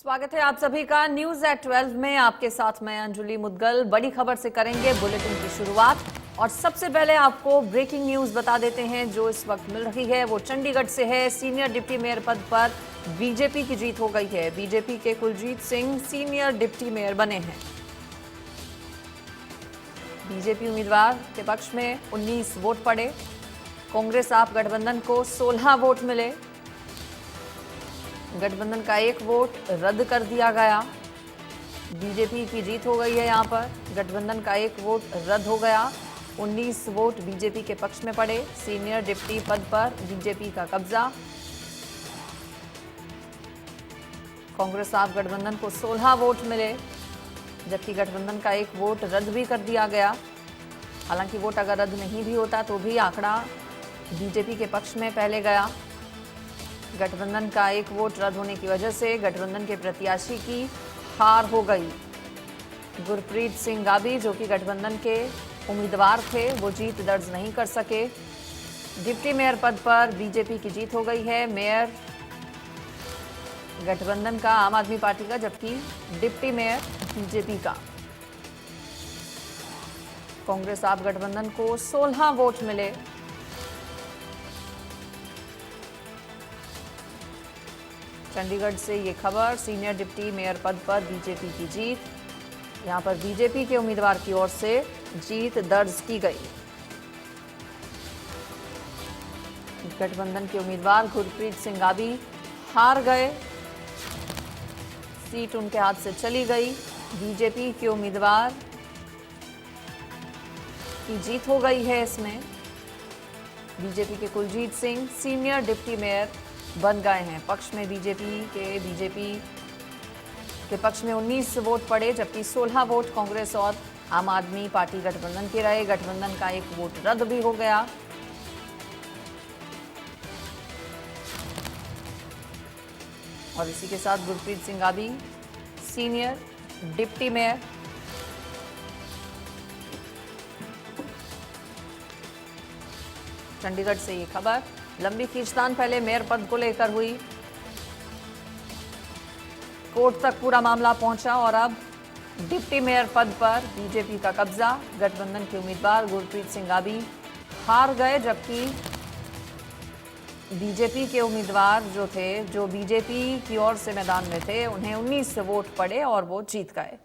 स्वागत है आप सभी का न्यूज एट 12 में। आपके साथ मैं अंजुली मुदगल। बड़ी खबर से करेंगे बुलेटिन की शुरुआत और सबसे पहले आपको ब्रेकिंग न्यूज बता देते हैं जो इस वक्त मिल रही है वो चंडीगढ़ से है। सीनियर डिप्टी मेयर पद पर बीजेपी की जीत हो गई है। बीजेपी के Kuljeet Singh senior deputy mayor बने हैं। बीजेपी उम्मीदवार के पक्ष में 19 वोट पड़े। कांग्रेस आप गठबंधन को 16 वोट मिले। गठबंधन का 1 वोट रद्द कर दिया गया। बीजेपी की जीत हो गई है। यहां पर गठबंधन का 1 वोट रद्द हो गया। 19 वोट बीजेपी के पक्ष में पड़े। सीनियर डिप्टी पद पर बीजेपी का कब्जा। कांग्रेस आप गठबंधन को 16 वोट मिले, जबकि गठबंधन का 1 वोट रद्द भी कर दिया गया। हालांकि वोट अगर रद्द नहीं भी होता तो भी आंकड़ा बीजेपी के पक्ष में पहले गया। गठबंधन का 1 वोट रद्द होने की वजह से गठबंधन के प्रत्याशी की हार हो गई। गुरप्रीत सिंह गाबी जो कि गठबंधन के उम्मीदवार थे वो जीत दर्ज नहीं कर सके। डिप्टी मेयर पद पर बीजेपी की जीत हो गई है। मेयर गठबंधन का आम आदमी पार्टी का, जबकि डिप्टी मेयर बीजेपी का। कांग्रेस आप गठबंधन को 16 वोट मिले। चंडीगढ़ से ये खबर। सीनियर डिप्टी मेयर पद पर बीजेपी की जीत। यहां पर बीजेपी के उम्मीदवार की ओर से जीत दर्ज की गई। गठबंधन के उम्मीदवार गुरप्रीत सिंह गाबी हार गए। सीट उनके हाथ से चली गई। बीजेपी के उम्मीदवार की जीत हो गई है। इसमें बीजेपी के Kuljeet Singh senior deputy mayor बन गए हैं। पक्ष में बीजेपी के पक्ष में 19 वोट पड़े, जबकि 16 वोट कांग्रेस और आम आदमी पार्टी गठबंधन के रहे। गठबंधन का 1 वोट रद्द भी हो गया। और इसी के साथ गुरप्रीत सिंह गाबी सीनियर डिप्टी मेयर। चंडीगढ़ से ये खबर। लंबी खींचतान पहले मेयर पद को लेकर हुई। कोर्ट तक पूरा मामला पहुंचा और अब डिप्टी मेयर पद पर बीजेपी का कब्जा। गठबंधन के उम्मीदवार गुरप्रीत सिंह गाबी हार गए, जबकि बीजेपी के उम्मीदवार जो बीजेपी की ओर से मैदान में थे उन्हें 19 वोट पड़े और वो जीत गए।